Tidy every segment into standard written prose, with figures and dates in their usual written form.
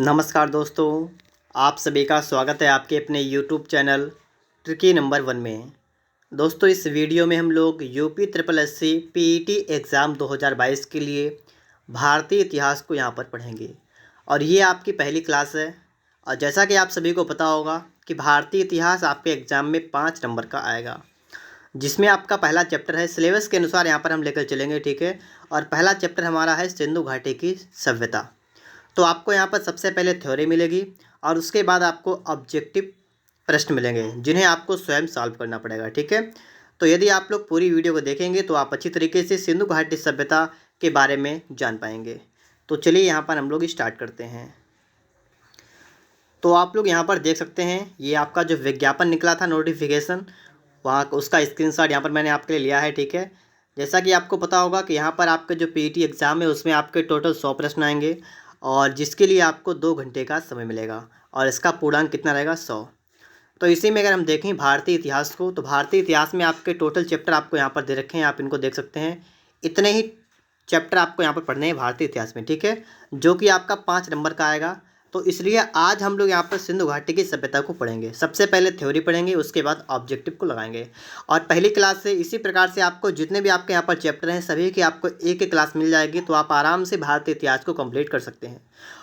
नमस्कार दोस्तों, आप सभी का स्वागत है आपके अपने YouTube चैनल ट्रिकी नंबर 1 में। दोस्तों, इस वीडियो में हम लोग UP triple SC PET exam 2022 के लिए भारतीय इतिहास को यहाँ पर पढ़ेंगे और ये आपकी पहली क्लास है। और जैसा कि आप सभी को पता होगा कि भारतीय इतिहास आपके एग्ज़ाम में 5 नंबर का आएगा, जिसमें आपका पहला चैप्टर है। सिलेबस के अनुसार यहाँ पर हम लेकर चलेंगे, ठीक है। और पहला चैप्टर हमारा है सिंधु घाटी की सभ्यता। तो आपको यहाँ पर सबसे पहले थ्योरी मिलेगी और उसके बाद आपको ऑब्जेक्टिव प्रश्न मिलेंगे, जिन्हें आपको स्वयं सॉल्व करना पड़ेगा, ठीक है। तो यदि आप लोग पूरी वीडियो को देखेंगे तो आप अच्छी तरीके से सिंधु घाटी सभ्यता के बारे में जान पाएंगे। तो चलिए यहाँ पर हम लोग स्टार्ट करते हैं। तो आप लोग यहाँ पर देख सकते हैं, ये आपका जो विज्ञापन निकला था, नोटिफिकेशन, वहाँ उसका स्क्रीनशॉट यहाँ पर मैंने आपके लिए लिया है, ठीक है। जैसा कि आपको पता होगा कि यहाँ पर आपके जो पीईटी एग्ज़ाम है उसमें आपके टोटल 100 प्रश्न आएंगे और जिसके लिए आपको 2 घंटे का समय मिलेगा और इसका पूर्णांक कितना रहेगा, 100। तो इसी में अगर हम देखें भारतीय इतिहास को, तो भारतीय इतिहास में आपके टोटल चैप्टर आपको यहाँ पर दे रखे हैं, आप इनको देख सकते हैं। इतने ही चैप्टर आपको यहाँ पर पढ़ने हैं भारतीय इतिहास में, ठीक है, जो कि आपका 5 नंबर का आएगा। तो इसलिए आज हम लोग यहाँ पर सिंधु घाटी की सभ्यता को पढ़ेंगे। सबसे पहले थ्योरी पढ़ेंगे, उसके बाद ऑब्जेक्टिव को लगाएंगे। और पहली क्लास से इसी प्रकार से आपको जितने भी आपके यहाँ पर चैप्टर हैं सभी की आपको एक एक क्लास मिल जाएगी, तो आप आराम से भारतीय इतिहास को कंप्लीट कर सकते हैं।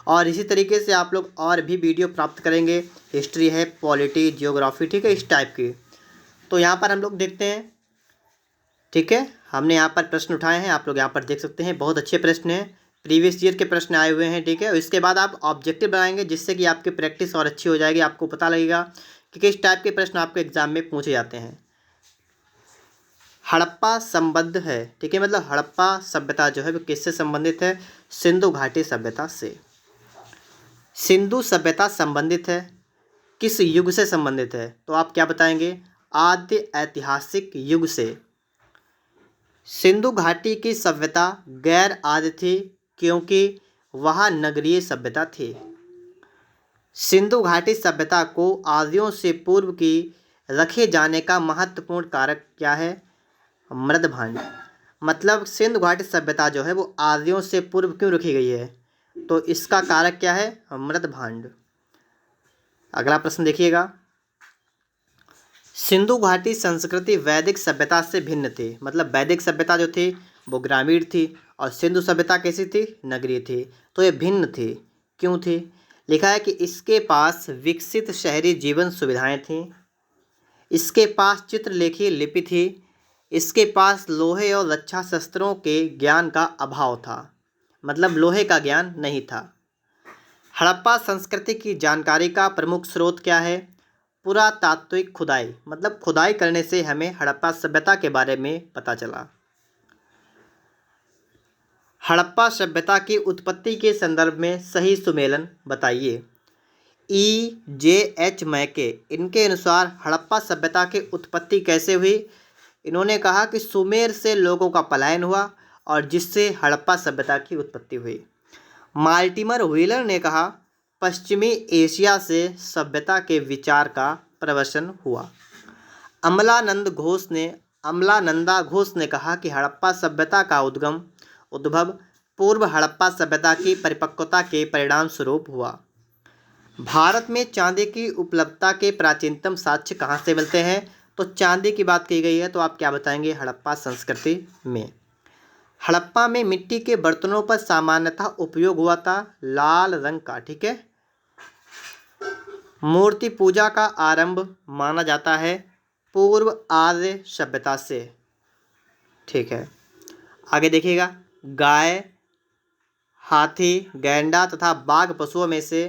और इसी तरीके से आप लोग और भी वीडियो प्राप्त करेंगे, हिस्ट्री है, पॉलिटी, जियोग्राफी, ठीक है, इस टाइप की। तो यहाँ पर हम लोग देखते हैं, ठीक है। हमने यहाँ पर प्रश्न उठाए हैं, आप लोग यहाँ पर देख सकते हैं, बहुत अच्छे प्रश्न हैं, प्रीवियस ईयर के प्रश्न आए हुए हैं, ठीक है। और इसके बाद आप ऑब्जेक्टिव बनाएंगे, जिससे कि आपकी प्रैक्टिस और अच्छी हो जाएगी, आपको पता लगेगा कि किस टाइप के प्रश्न आपके एग्जाम में पूछे जाते हैं। हड़प्पा संबद्ध है, ठीक है, मतलब हड़प्पा सभ्यता जो है वो किससे संबंधित है, सिंधु घाटी सभ्यता से। सिंधु सभ्यता संबंधित है, किस युग से संबंधित है, तो आप क्या बताएंगे, आद्य ऐतिहासिक युग से। सिंधु घाटी की सभ्यता गैर आद्य थी क्योंकि वह नगरीय सभ्यता थी। सिंधु घाटी सभ्यता को आदियों से पूर्व की रखे जाने का महत्वपूर्ण कारक क्या है, मृदभांड। मतलब सिंधु घाटी सभ्यता जो है वो आदियों से पूर्व क्यों रखी गई है, तो इसका कारक क्या है, मृदभांड। अगला प्रश्न देखिएगा, सिंधु घाटी संस्कृति वैदिक सभ्यता से भिन्न थी। मतलब वैदिक सभ्यता जो थी वो ग्रामीण थी और सिंधु सभ्यता कैसी थी, नगरीय थी। तो ये भिन्न थी, क्यों थी, लिखा है कि इसके पास विकसित शहरी जीवन सुविधाएं थीं, इसके पास चित्रलेखी लिपि थी, इसके पास लोहे और रक्षा शस्त्रों के ज्ञान का अभाव था। मतलब लोहे का ज्ञान नहीं था। हड़प्पा संस्कृति की जानकारी का प्रमुख स्रोत क्या है, पुरातात्विक खुदाई। मतलब खुदाई करने से हमें हड़प्पा सभ्यता के बारे में पता चला। हड़प्पा सभ्यता की उत्पत्ति के संदर्भ में सही सुमेलन बताइए। EJH मैके, इनके अनुसार हड़प्पा सभ्यता की उत्पत्ति कैसे हुई। इन्होंने कहा कि सुमेर से लोगों का पलायन हुआ और जिससे हड़प्पा सभ्यता की उत्पत्ति हुई। मार्टिमर व्हीलर ने कहा पश्चिमी एशिया से सभ्यता के विचार का प्रवसन हुआ। अमलानंदा घोष ने कहा कि हड़प्पा सभ्यता का उद्भव पूर्व हड़प्पा सभ्यता की परिपक्वता के परिणाम स्वरूप हुआ। भारत में चांदी की उपलब्धता के प्राचीनतम साक्ष्य कहाँ से मिलते हैं, तो चांदी की बात की गई है, तो आप क्या बताएंगे, हड़प्पा संस्कृति में। हड़प्पा में मिट्टी के बर्तनों पर सामान्यतः उपयोग हुआ था लाल रंग का, ठीक है। मूर्ति पूजा का आरंभ माना जाता है पूर्व आर्य सभ्यता से, ठीक है। आगे देखिएगा, गाय, हाथी, गैंडा तथा बाघ पशुओं में से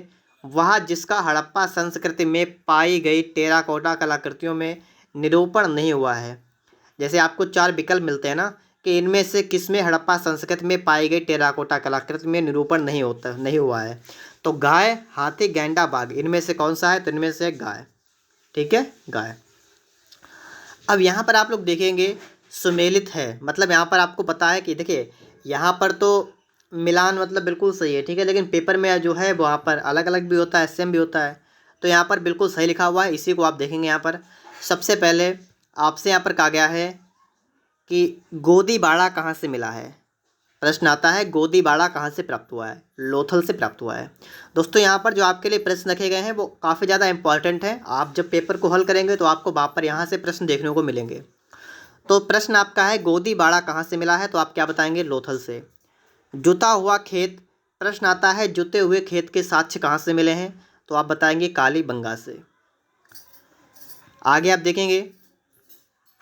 वह जिसका हड़प्पा संस्कृति में पाई गई टेराकोटा कलाकृतियों में निरूपण नहीं हुआ है। जैसे आपको 4 विकल्प मिलते हैं ना, कि इनमें से किसमें हड़प्पा संस्कृति में पाई गई टेराकोटा कलाकृति में निरूपण नहीं हुआ है, तो गाय, हाथी, गैंडा, बाघ, इनमें से कौन सा है, तो इनमें से गाय, ठीक है, गाय। अब यहाँ पर आप लोग देखेंगे सुमेलित है, मतलब यहाँ पर आपको पता है कि देखिए यहाँ पर तो मिलान मतलब बिल्कुल सही है, ठीक है, लेकिन पेपर में जो है वहाँ पर अलग अलग भी होता है, सेम भी होता है। तो यहाँ पर बिल्कुल सही लिखा हुआ है, इसी को आप देखेंगे। यहाँ पर सबसे पहले आपसे यहाँ पर कहा गया है कि गोदी बाड़ा कहाँ से मिला है, प्रश्न आता है गोदीबाड़ा कहाँ से प्राप्त हुआ है? लोथल से प्राप्त हुआ है। दोस्तों यहाँ पर जो आपके लिए प्रश्न रखे गए हैं वो काफ़ी ज़्यादा इंपॉर्टेंट हैं। आप जब पेपर को हल करेंगे तो आपको वहाँ पर यहाँ से प्रश्न देखने को मिलेंगे। तो प्रश्न आपका है गोदीबाड़ा कहाँ से मिला है, तो आप क्या बताएंगे? लोथल से। जुता हुआ खेत, प्रश्न आता है जुते हुए खेत के साक्ष्य कहाँ से मिले हैं, तो आप बताएंगे कालीबंगा से। आगे आप देखेंगे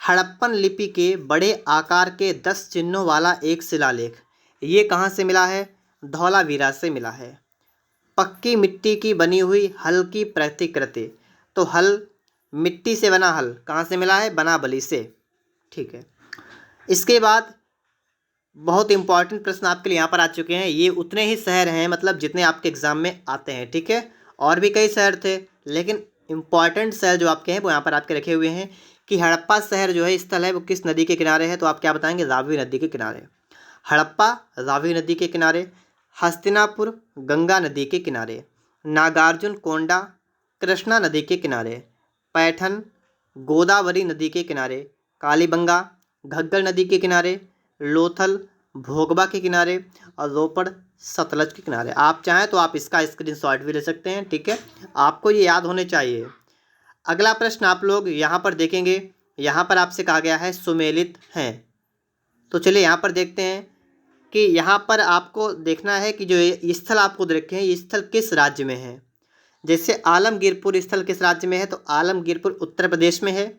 हड़प्पन लिपि के बड़े आकार के 10 चिन्हों वाला एक शिलालेख, ये कहाँ से मिला है? धौलावीरा से मिला है। पक्की मिट्टी की बनी हुई हल की प्रतिकृति, तो हल मिट्टी से बना हल कहाँ से मिला है? बनाबली से। ठीक है, इसके बाद बहुत इंपॉर्टेंट प्रश्न आपके लिए यहाँ पर आ चुके हैं। ये उतने ही शहर हैं मतलब जितने आपके एग्जाम में आते हैं। ठीक है, और भी कई शहर थे लेकिन इंपॉर्टेंट शहर जो आपके हैं वो यहाँ पर आपके रखे हुए हैं कि हड़प्पा शहर जो है स्थल है वो किस नदी के किनारे है, तो आप क्या बताएंगे? रावी नदी के किनारे। हड़प्पा रावी नदी के किनारे, हस्तिनापुर गंगा नदी के किनारे, नागार्जुन कोंडा कृष्णा नदी के किनारे, पैठन गोदावरी नदी के किनारे, कालीबंगा घग्गर नदी के किनारे, लोथल भोगबा के किनारे और रोपड़ सतलज के किनारे। आप चाहें तो आप इसका स्क्रीनशॉट भी ले सकते हैं। ठीक है, आपको ये याद होने चाहिए। अगला प्रश्न आप लोग यहाँ पर देखेंगे, यहाँ पर आपसे कहा गया है सुमेलित हैं। तो चलिए यहाँ पर देखते हैं कि यहाँ पर आपको देखना है कि जो ये स्थल आपको दे रखे हैं ये स्थल किस राज्य में है। जैसे आलमगीरपुर स्थल किस राज्य में है, तो आलमगीरपुर उत्तर प्रदेश में है।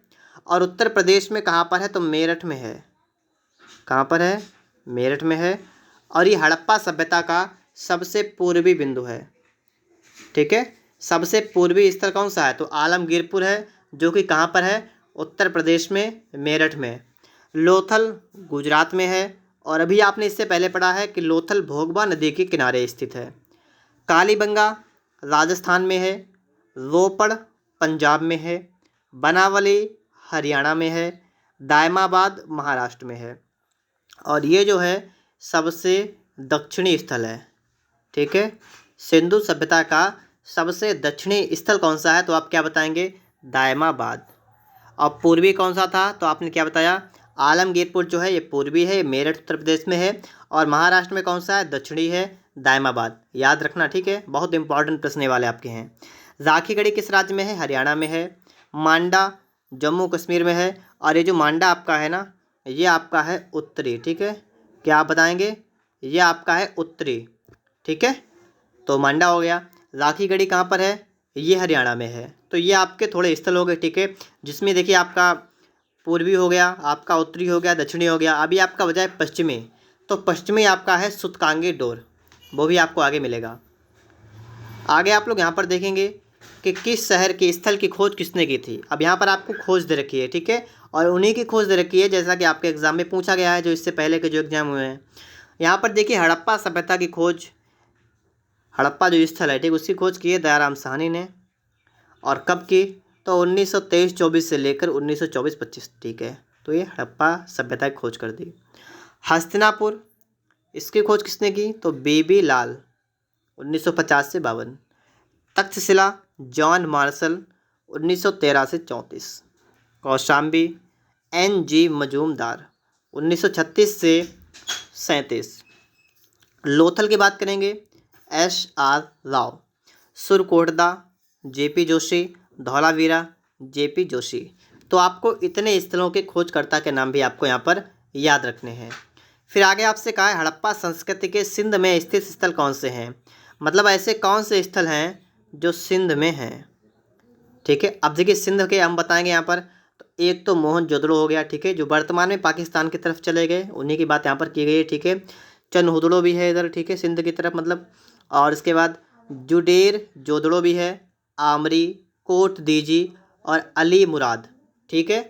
और उत्तर प्रदेश में कहाँ पर है, तो मेरठ में है। कहाँ पर है? मेरठ में है। और ये हड़प्पा सभ्यता का सबसे पूर्वी बिंदु है। ठीक है, सबसे पूर्वी स्थल कौन सा है, तो आलमगीरपुर है, जो कि कहाँ पर है? उत्तर प्रदेश में, मेरठ में। लोथल गुजरात में है। और अभी आपने इससे पहले पढ़ा है कि लोथल भोगबा नदी के किनारे स्थित है। कालीबंगा राजस्थान में है। रोपड़ पंजाब में है। बनावली हरियाणा में है। दायमाबाद महाराष्ट्र में है। और ये जो है सबसे दक्षिणी स्थल है। ठीक है, सिंधु सभ्यता का सबसे दक्षिणी स्थल कौन सा है, तो आप क्या बताएंगे? दायमाबाद। और पूर्वी कौन सा था, तो आपने क्या बताया? आलमगीरपुर जो है ये पूर्वी है, मेरठ उत्तर प्रदेश में है। और महाराष्ट्र में कौन सा है? दक्षिणी है, दायमाबाद। याद रखना। ठीक है, बहुत इंपॉर्टेंट प्रश्न वाले आपके हैं। राखीगढ़ी किस राज्य में है? हरियाणा में है। मांडा जम्मू कश्मीर में है। और ये जो मांडा आपका है ना, ये आपका है उत्तरी। ठीक है, क्या आप बताएंगे? ये आपका है उत्तरी। ठीक है, तो मांडा हो गया। राखीगढ़ी कहाँ पर है? ये हरियाणा में है। तो ये आपके थोड़े स्थल हो गए। ठीक है, जिसमें देखिए आपका पूर्वी हो गया, आपका उत्तरी हो गया, दक्षिणी हो गया। अभी आपका बजाय पश्चिमी, तो पश्चिमी आपका है सूतकांगी डोर, वो भी आपको आगे मिलेगा। आगे आप लोग यहाँ पर देखेंगे कि किस शहर के स्थल की खोज किसने की थी। अब यहाँ पर आपको खोज दे रखी है। ठीक है, और उन्हीं की खोज दे रखी है जैसा कि आपके एग्जाम में पूछा गया है, जो इससे पहले के जो एग्जाम हुए हैं। यहाँ पर देखिए हड़प्पा सभ्यता की खोज, हड़प्पा जो स्थल है ठीक उसकी खोज की है दयाराम साहनी ने। और कब की, तो 1923-24 से लेकर 1924-25। ठीक है, तो ये हड़प्पा सभ्यता की खोज कर दी। हस्तिनापुर, इसकी खोज किसने की, तो बीबी लाल 1950 से 52। तक्षशिला जॉन मार्शल 1913 से 34। कौशाम्बी NG मजूमदार 1936 से 37। लोथल की बात करेंगे SR Rao. Surkotada JP Joshi. Dholavira JP Joshi. तो आपको इतने स्थलों के खोजकर्ता के नाम भी आपको यहाँ पर याद रखने हैं। फिर आगे आपसे कहा है हड़प्पा संस्कृति के सिंध में स्थित स्थल कौन से हैं, मतलब ऐसे कौन से स्थल हैं जो सिंध में हैं। ठीक है, अब देखिए सिंध के हम बताएंगे यहाँ पर। तो एक तो मोहनजोदड़ो हो गया। ठीक है, जो वर्तमान में पाकिस्तान की तरफ चले गए, उन्हीं की बात यहाँ पर की गई है। ठीक है, चनहुदड़ो भी है इधर। ठीक है, सिंध की तरफ मतलब। और इसके बाद जुडेर जोदड़ो भी है, आमरी, कोट दीजी और अली मुराद। ठीक है,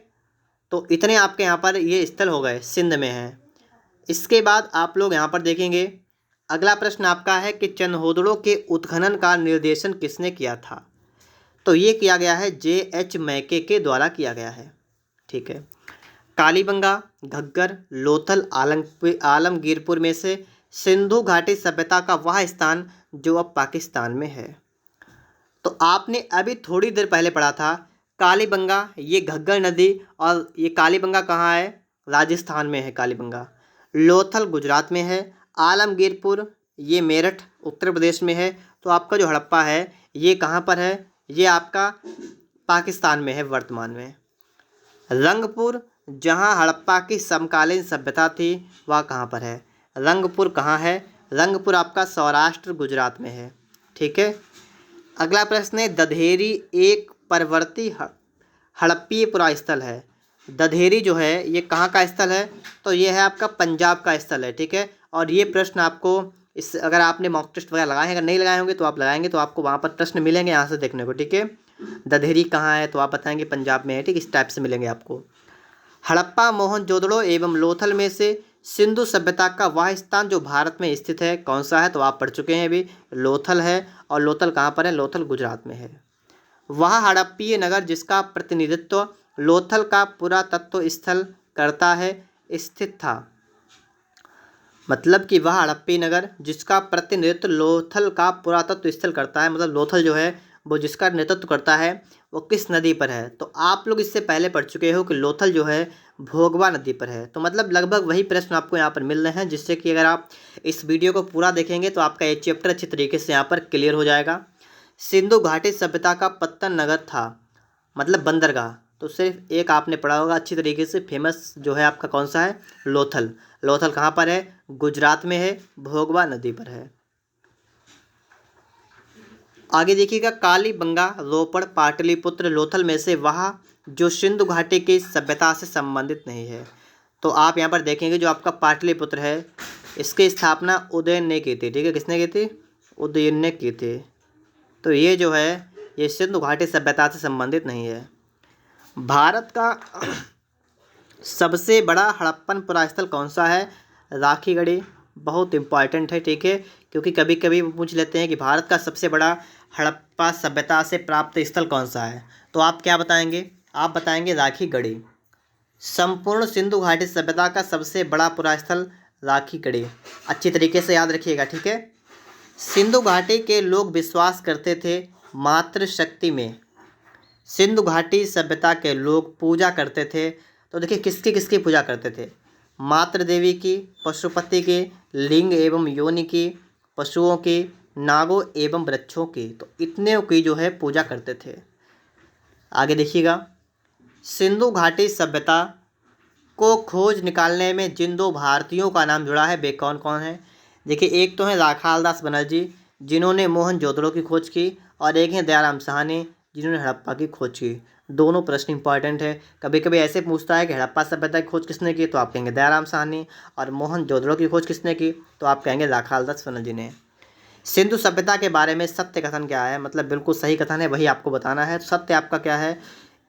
तो इतने आपके यहाँ पर ये स्थल हो गए, सिंध में हैं। इसके बाद आप लोग यहाँ पर देखेंगे अगला प्रश्न आपका है कि चनहुदड़ो के उत्खनन का निर्देशन किसने किया था, तो ये किया गया है JH मैके के द्वारा किया गया है। ठीक है, कालीबंगा घग्गर लोथल आलमगीरपुर में से सिंधु घाटी सभ्यता का वह स्थान जो अब पाकिस्तान में है। तो आपने अभी थोड़ी देर पहले पढ़ा था कालीबंगा, ये घग्गर नदी, और ये कालीबंगा कहाँ है, राजस्थान में है कालीबंगा। लोथल गुजरात में है आलमगीरपुर ये मेरठ उत्तर प्रदेश में है। तो आपका जो हड़प्पा है ये कहाँ पर है, ये आपका पाकिस्तान में है वर्तमान में। रंगपुर जहाँ हड़प्पा की समकालीन सभ्यता थी वह कहाँ पर है, रंगपुर कहाँ है, रंगपुर आपका सौराष्ट्र गुजरात में है। ठीक है। अगला प्रश्न है दधेरी एक परवर्ती हड़प्पीय पुरास्थल है। दधेरी जो है ये कहाँ का स्थल है, तो ये है आपका पंजाब का स्थल है। ठीक है। और ये प्रश्न आपको इस अगर आपने मॉक टेस्ट वगैरह लगाए हैं, अगर नहीं लगाए होंगे तो आप लगाएंगे तो आपको वहाँ पर प्रश्न मिलेंगे यहाँ से देखने को। ठीक है। दधेरी कहाँ है तो आप बताएंगे पंजाब में है। ठीक, इस टाइप से मिलेंगे आपको। हड़प्पा मोहनजोदड़ो एवं लोथल में से सिंधु सभ्यता का वह स्थान जो भारत में स्थित है कौन सा है, तो आप पढ़ चुके हैं अभी, लोथल है। और लोथल कहाँ पर है, लोथल गुजरात में है। वह हड़प्पीय नगर जिसका प्रतिनिधित्व लोथल का पुरातत्व स्थल करता है स्थित था। मतलब कि वह हड़प्पी नगर जिसका प्रतिनिधित्व लोथल का पुरातत्व स्थल करता है, मतलब लोथल जो है वो जिसका नेतृत्व करता है वो किस नदी पर है, तो आप लोग इससे पहले पढ़ चुके हो कि लोथल जो है भोगवा नदी पर है। तो मतलब लगभग वही प्रश्न आपको यहाँ पर मिल रहे हैं, जिससे कि अगर आप इस वीडियो को पूरा देखेंगे तो आपका ये चैप्टर अच्छी तरीके से यहाँ पर क्लियर हो जाएगा। सिंधु घाटी सभ्यता का पत्तन नगर था, मतलब बंदरगाह, तो सिर्फ एक आपने पढ़ा होगा अच्छी तरीके से। फेमस जो है आपका कौन सा है, लोथल। लोथल कहाँ पर है, गुजरात में है, भोगवा नदी पर है। आगे देखिएगा कालीबंगा रोपड़ पाटलिपुत्र लोथल में से वह जो सिंधु घाटी की सभ्यता से संबंधित नहीं है। तो आप यहाँ पर देखेंगे जो आपका पाटलिपुत्र है इसकी स्थापना उदयन ने की थी। ठीक है, किसने की थी, उदयन ने की थी। तो ये जो है ये सिंधु घाटी सभ्यता से संबंधित नहीं है। भारत का सबसे बड़ा हड़प्पन पुरास्थल कौन सा है, राखीगढ़ी। बहुत इम्पॉर्टेंट है। ठीक है, क्योंकि कभी कभी वो पूछ लेते हैं कि भारत का सबसे बड़ा हड़प्पा सभ्यता से प्राप्त स्थल कौन सा है, तो आप क्या बताएंगे, आप बताएंगे राखीगढ़ी। संपूर्ण सिंधु घाटी सभ्यता का सबसे बड़ा पुरास्थल राखीगढ़ी। अच्छी तरीके से याद रखिएगा। ठीक है। सिंधु घाटी के लोग विश्वास करते थे मातृशक्ति में। सिंधु घाटी सभ्यता के लोग पूजा करते थे, तो देखिए किसकी किसकी पूजा करते थे, मातृ देवी की, पशुपति की, लिंग एवं योनि की, पशुओं की, नागों एवं वृक्षों की। तो इतने की जो है पूजा करते थे। आगे देखिएगा सिंधु घाटी सभ्यता को खोज निकालने में जिन दो भारतीयों का नाम जुड़ा है वे कौन कौन है। देखिए एक तो है राखालदास बनर्जी जिन्होंने मोहनजोदड़ो की खोज की, और एक है दयाराम साहनी जिन्होंने हड़प्पा की खोज की। दोनों प्रश्न इंपॉर्टेंट है। कभी कभी ऐसे पूछता है कि हड़प्पा सभ्यता की खोज किसने की, तो आप कहेंगे दयाराम साहनी, और मोहनजोदड़ो की खोज किसने की, तो आप कहेंगे राखालदास बनर्जी ने। सिंधु सभ्यता के बारे में सत्य कथन क्या है, मतलब बिल्कुल सही कथन है, वही आपको बताना है। सत्य आपका क्या है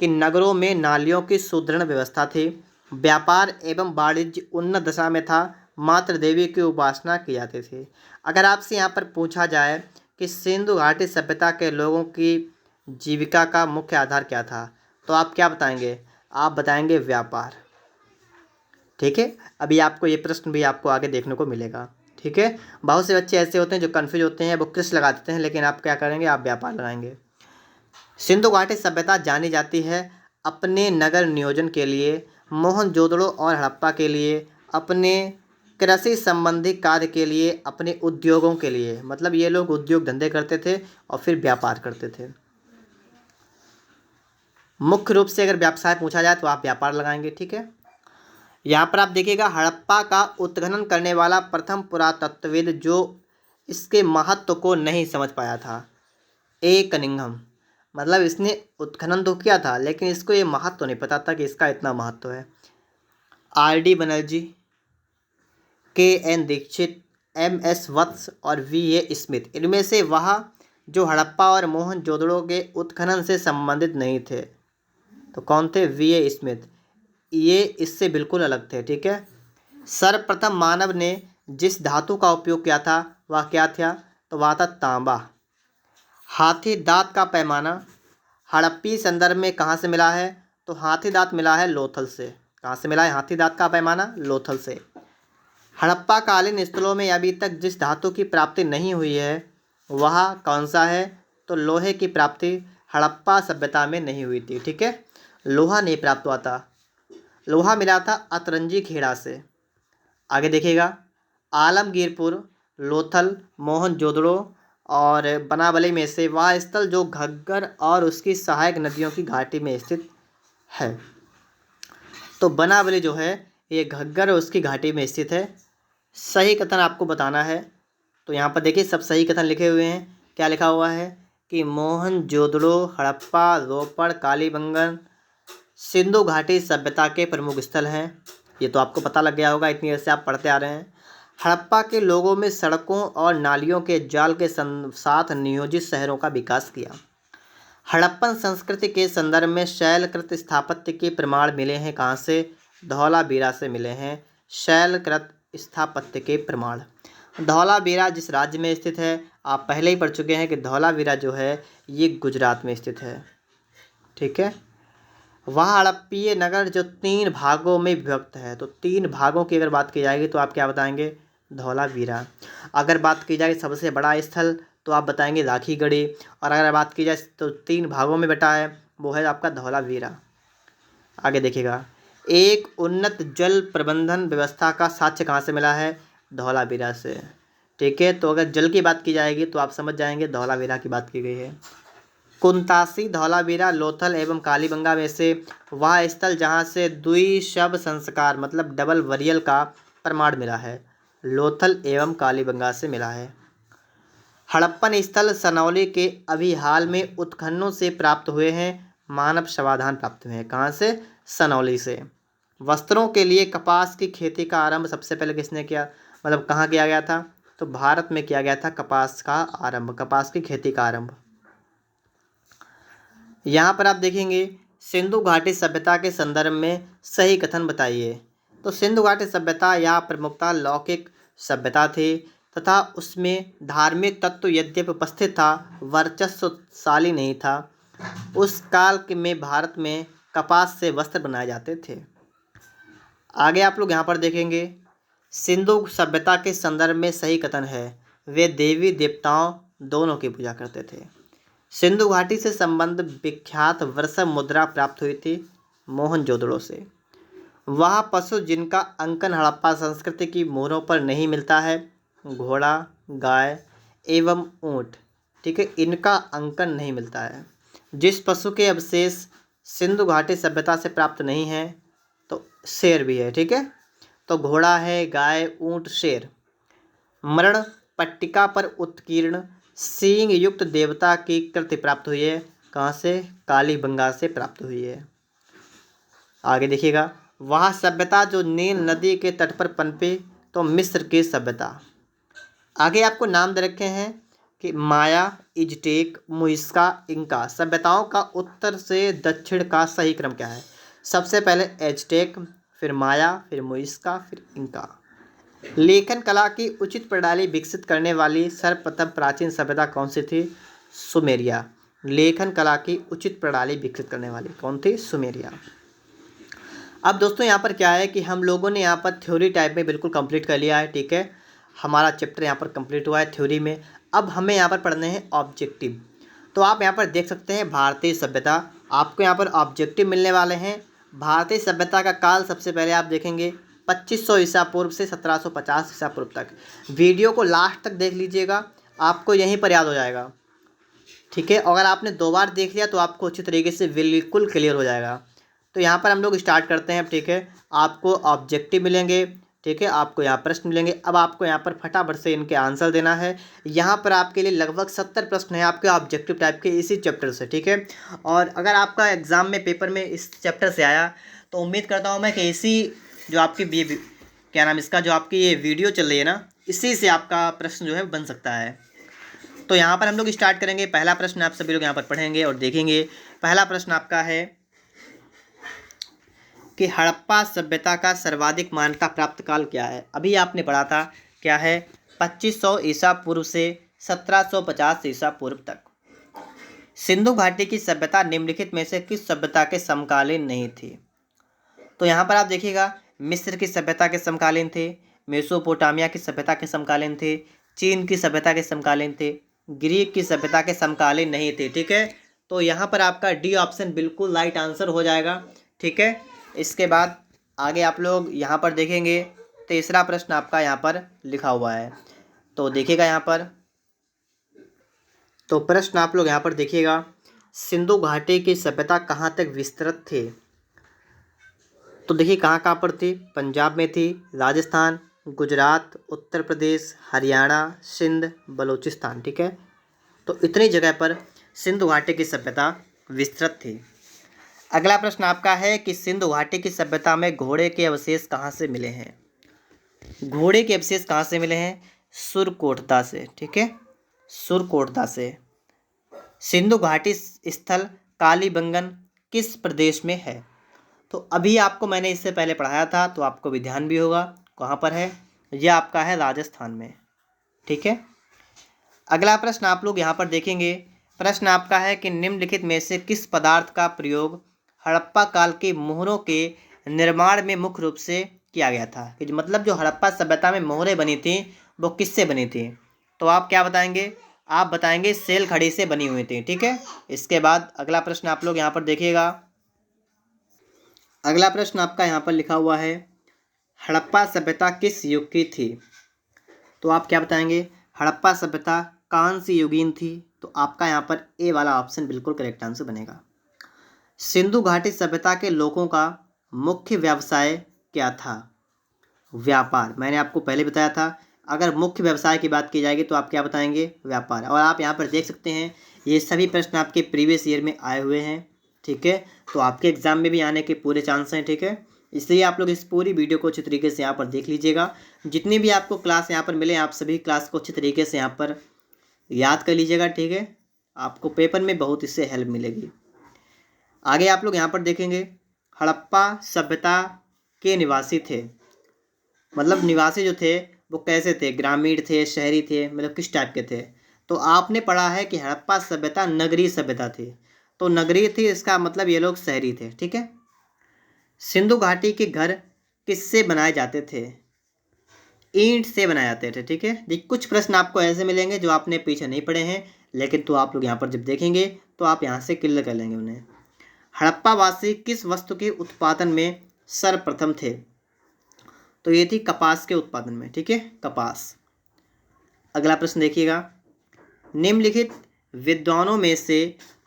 कि नगरों में नालियों की सुदृढ़ व्यवस्था थी, व्यापार एवं वाणिज्य उन्नत दशा में था, मातृ देवी की उपासना की जाती थी। अगर आपसे यहाँ पर पूछा जाए कि सिंधु घाटी सभ्यता के लोगों की जीविका का मुख्य आधार क्या था, तो आप क्या बताएंगे, आप बताएंगे व्यापार। ठीक है, अभी आपको ये प्रश्न भी आपको आगे देखने को मिलेगा। ठीक है, बहुत से बच्चे ऐसे होते हैं जो कन्फ्यूज होते हैं, वो कृषि लगा देते हैं, लेकिन आप क्या करेंगे, आप व्यापार लगाएंगे। सिंधु घाटी सभ्यता जानी जाती है अपने नगर नियोजन के लिए, मोहनजोदड़ो और हड़प्पा के लिए, अपने कृषि संबंधी कार्य के लिए, अपने उद्योगों के लिए। मतलब ये लोग उद्योग धंधे करते थे और फिर व्यापार करते थे। मुख्य रूप से अगर व्यवसाय पूछा जाए तो आप व्यापार लगाएंगे। ठीक है, यहाँ पर आप देखिएगा हड़प्पा का उत्खनन करने वाला प्रथम पुरातत्वविद जो इसके महत्व को नहीं समझ पाया था, ए कनिंघम। मतलब इसने उत्खनन तो किया था लेकिन इसको ये महत्व नहीं पता था कि इसका इतना महत्व है। आर डी बनर्जी, के एन दीक्षित, एम एस वत्स और वी ए स्मिथ, इनमें से वह जो हड़प्पा और मोहनजोदड़ो के उत्खनन से संबंधित नहीं थे, तो कौन थे, वी ए स्मिथ, ये इससे बिल्कुल अलग थे। ठीक है। सर्वप्रथम मानव ने जिस धातु का उपयोग किया था वह क्या था, तो वह था तांबा। हाथी दांत का पैमाना हड़प्पी संदर्भ में कहाँ से मिला है, तो हाथी दांत मिला है लोथल से। कहाँ से मिला है हाथी दांत का पैमाना, लोथल से। हड़प्पा कालीन स्थलों में अभी तक जिस धातु की प्राप्ति नहीं हुई है वह कौन सा है, तो लोहे की प्राप्ति हड़प्पा सभ्यता में नहीं हुई थी। ठीक है, लोहा नहीं प्राप्त हुआ था, लोहा मिला था अतरंजी खेड़ा से। आगे देखिएगा आलमगीरपुर, लोथल, मोहनजोदड़ो और बनावली में से वह स्थल जो घग्गर और उसकी सहायक नदियों की घाटी में स्थित है। तो बनावली जो है ये घग्गर और उसकी घाटी में स्थित है। सही कथन आपको बताना है। तो यहाँ पर देखिए सब सही कथन लिखे हुए हैं। क्या लिखा हुआ है कि मोहनजोदड़ो, हड़प्पा, रोपड़, कालीबंगन सिंधु घाटी सभ्यता के प्रमुख स्थल हैं। ये तो आपको पता लग गया होगा, इतनी देर से आप पढ़ते आ रहे हैं। हड़प्पा के लोगों में सड़कों और नालियों के जाल के साथ नियोजित शहरों का विकास किया। हड़प्पन संस्कृति के संदर्भ में शैलकृत स्थापत्य के प्रमाण मिले हैं। कहाँ से? धौलावीरा से मिले हैं शैलकृत स्थापत्य के प्रमाण। धौलावीरा जिस राज्य में स्थित है, आप पहले ही पढ़ चुके हैं कि धौलावीरा जो है ये गुजरात में स्थित है। ठीक है। वह हड़प्पीय नगर जो 3 भागों में विभक्त है। तो 3 भागों की अगर बात की जाएगी तो आप क्या बताएंगे? धौलावीरा। अगर बात की जाए सबसे बड़ा स्थल तो आप बताएंगे राखीगढ़ी। और अगर बात की जाए तो 3 भागों में बटा है, वो है आपका धौलावीरा। आगे देखिएगा, एक उन्नत जल प्रबंधन व्यवस्था का साक्ष्य कहाँ से मिला है? धौलावीरा से। ठीक है। तो अगर जल की बात की जाएगी तो आप समझ जाएंगे धौलावीरा की बात की गई है। कुंतासी, धौलावीरा, लोथल एवं कालीबंगा में से वह स्थल जहाँ से द्विशव संस्कार मतलब डबल वरियल का प्रमाण मिला है। लोथल एवं कालीबंगा से मिला है। हड़प्पन स्थल सनौली के अभी हाल में उत्खननों से प्राप्त हुए हैं। मानव समाधान प्राप्त हुए हैं। कहाँ से? सनौली से। वस्त्रों के लिए कपास की खेती का आरंभ सबसे पहले किसने किया, मतलब कहाँ किया गया था? तो भारत में किया गया था कपास का आरंभ, कपास की खेती का आरंभ। यहाँ पर आप देखेंगे सिंधु घाटी सभ्यता के संदर्भ में सही कथन बताइए। तो सिंधु घाटी सभ्यता यहाँ प्रमुखता लौकिक सभ्यता थी तथा उसमें धार्मिक तत्व यद्यपि उपस्थित था, वर्चस्वशाली नहीं था। उस काल में भारत में कपास से वस्त्र बनाए जाते थे। आगे आप लोग यहाँ पर देखेंगे सिंधु सभ्यता के संदर्भ में सही कथन है, वे देवी देवताओं दोनों की पूजा करते थे। सिंधु घाटी से संबंध विख्यात वर्षा मुद्रा प्राप्त हुई थी मोहनजोदड़ो से। वह पशु जिनका अंकन हड़प्पा संस्कृति की मोहरों पर नहीं मिलता है, घोड़ा, गाय एवं ऊंट। ठीक है, इनका अंकन नहीं मिलता है। जिस पशु के अवशेष सिंधु घाटी सभ्यता से प्राप्त नहीं है तो शेर भी है। ठीक है, तो घोड़ा है, गाय, ऊंट, शेर। मरण पट्टिका पर उत्कीर्ण सींग युक्त देवता की कृति प्राप्त हुई है। कहाँ से? कालीबंगा से प्राप्त हुई है। आगे देखिएगा, वह सभ्यता जो नील नदी के तट पर पनपे तो मिस्र की सभ्यता। आगे आपको नाम दे रखे हैं कि माया, इजटेक, मुइस्का, इंका सभ्यताओं का उत्तर से दक्षिण का सही क्रम क्या है? सबसे पहले एजटेक, फिर माया, फिर मुइस्का, फिर इंका। लेखन कला की उचित प्रणाली विकसित करने वाली सर्वप्रथम प्राचीन सभ्यता कौन सी थी? सुमेरिया। लेखन कला की उचित प्रणाली विकसित करने वाली कौन थी? सुमेरिया। अब दोस्तों यहाँ पर क्या है कि हम लोगों ने यहाँ पर थ्योरी टाइप में बिल्कुल कंप्लीट कर लिया है। ठीक है, हमारा चैप्टर यहाँ पर कंप्लीट हुआ है थ्योरी में। अब हमें यहाँ पर पढ़ने हैं ऑब्जेक्टिव। तो आप यहाँ पर देख सकते हैं भारतीय सभ्यता, आपको यहाँ पर ऑब्जेक्टिव मिलने वाले हैं। भारतीय सभ्यता का काल सबसे पहले आप देखेंगे 2500 ईसा पूर्व से 1750 ईसा पूर्व तक। वीडियो को लास्ट तक देख लीजिएगा, आपको यहीं पर याद हो जाएगा। ठीक है, अगर आपने 2 बार देख लिया तो आपको अच्छी तरीके से बिल्कुल क्लियर हो जाएगा। तो यहाँ पर हम लोग स्टार्ट करते हैं। ठीक है, आपको ऑब्जेक्टिव मिलेंगे। ठीक है, आपको यहाँ प्रश्न मिलेंगे। अब आपको यहाँ पर फटाफट से इनके आंसर देना है। यहाँ पर आपके लिए लगभग 70 प्रश्न हैं आपके ऑब्जेक्टिव टाइप के इसी चैप्टर से। ठीक है, और अगर आपका एग्जाम में पेपर में इस चैप्टर से आया तो उम्मीद करता हूँ मैं कि इसी जो आपकी क्या नाम इसका जो आपकी ये वीडियो चल रही है ना, इसी से आपका प्रश्न जो है बन सकता है। तो यहाँ पर हम लोग स्टार्ट करेंगे। पहला प्रश्न आप सभी लोग यहाँ पर पढ़ेंगे और देखेंगे। पहला प्रश्न आपका है कि हड़प्पा सभ्यता का सर्वाधिक मान्यता प्राप्त काल क्या है? अभी आपने पढ़ा था, क्या है? 2500 ईसा पूर्व से 1750 ईसा पूर्व तक। सिंधु घाटी की सभ्यता निम्नलिखित में से किस सभ्यता के समकालीन नहीं थी? तो यहाँ पर आप देखिएगा, मिस्र की सभ्यता के समकालीन थे, मेसोपोटामिया की सभ्यता के समकालीन थे, चीन की सभ्यता के समकालीन थे, ग्रीक की सभ्यता के समकालीन नहीं थे। ठीक है, तो यहाँ पर आपका डी ऑप्शन बिल्कुल राइट आंसर हो जाएगा। ठीक है, इसके बाद आगे आप लोग यहाँ पर देखेंगे तीसरा प्रश्न आपका यहाँ पर लिखा हुआ है, तो देखिएगा यहाँ पर। तो प्रश्न आप लोग यहाँ पर देखिएगा, सिंधु घाटी की सभ्यता कहाँ तक विस्तृत थी। तो देखिए कहाँ कहाँ पर थी, पंजाब में थी, राजस्थान, गुजरात, उत्तर प्रदेश, हरियाणा, सिंध, बलूचिस्तान। ठीक है, तो इतनी जगह पर सिंधु घाटी की सभ्यता विस्तृत थी। अगला प्रश्न आपका है कि सिंधु घाटी की सभ्यता में घोड़े के अवशेष कहाँ से मिले हैं। घोड़े के अवशेष कहाँ से मिले हैं, सुरकोटदा से। ठीक है, सुरकोटदा से। सिंधु घाटी स्थल कालीबंगन किस प्रदेश में है। तो अभी आपको मैंने इससे पहले पढ़ाया था, तो आपको भी ध्यान भी होगा कहाँ पर है, यह आपका है राजस्थान में। ठीक है, अगला प्रश्न आप लोग यहाँ पर देखेंगे। प्रश्न आपका है कि निम्नलिखित में से किस पदार्थ का प्रयोग हड़प्पा काल के मोहरों के निर्माण में मुख्य रूप से किया गया था, कि मतलब जो हड़प्पा सभ्यता में मोहरें बनी थी वो किससे बनी थी। तो आप क्या बताएंगे, आप बताएंगे सेल खड़ी से बनी हुई थी। ठीक है, इसके बाद अगला प्रश्न आप लोग यहाँ पर देखिएगा। अगला प्रश्न आपका यहाँ पर लिखा हुआ है, हड़प्पा सभ्यता किस युग की थी। तो आप क्या बताएंगे, हड़प्पा सभ्यता कौन सी युगीन थी। तो आपका यहाँ पर ए वाला ऑप्शन बिल्कुल करेक्ट आंसर बनेगा। सिंधु घाटी सभ्यता के लोगों का मुख्य व्यवसाय क्या था। व्यापार, मैंने आपको पहले बताया था, अगर मुख्य व्यवसाय की बात की जाएगी तो आप क्या बताएंगे, व्यापार। और आप यहाँ पर देख सकते हैं ये सभी प्रश्न आपके प्रीवियस ईयर में आए हुए हैं। ठीक है, तो आपके एग्जाम में भी आने के पूरे चांस हैं। ठीक है, इसलिए आप लोग इस पूरी वीडियो को अच्छी तरीके से यहाँ पर देख लीजिएगा। जितनी भी आपको क्लास यहाँ पर मिले, आप सभी क्लास को अच्छी तरीके से यहाँ पर याद कर लीजिएगा। ठीक है, आपको पेपर में बहुत इससे हेल्प मिलेगी। आगे आप लोग यहाँ पर देखेंगे, हड़प्पा सभ्यता के निवासी थे, मतलब निवासी जो थे वो कैसे थे, ग्रामीण थे, शहरी थे, मतलब किस टाइप के थे। तो आपने पढ़ा है कि हड़प्पा सभ्यता नगरीय सभ्यता थी, तो नगरीय थी इसका मतलब ये लोग शहरी थे। ठीक है, सिंधु घाटी के घर किससे बनाए जाते थे, ईंट से बनाए जाते थे। ठीक है, देखिए कुछ प्रश्न आपको ऐसे मिलेंगे जो आपने पीछे नहीं पढ़े हैं, लेकिन तो आप लोग यहाँ पर जब देखेंगे तो आप यहाँ से क्लियर कर लेंगे उन्हें। हड़प्पा वासी किस वस्तु के उत्पादन में सर्वप्रथम थे। तो ये थी कपास के उत्पादन में। ठीक है, कपास। अगला प्रश्न देखिएगा, निम्नलिखित विद्वानों में से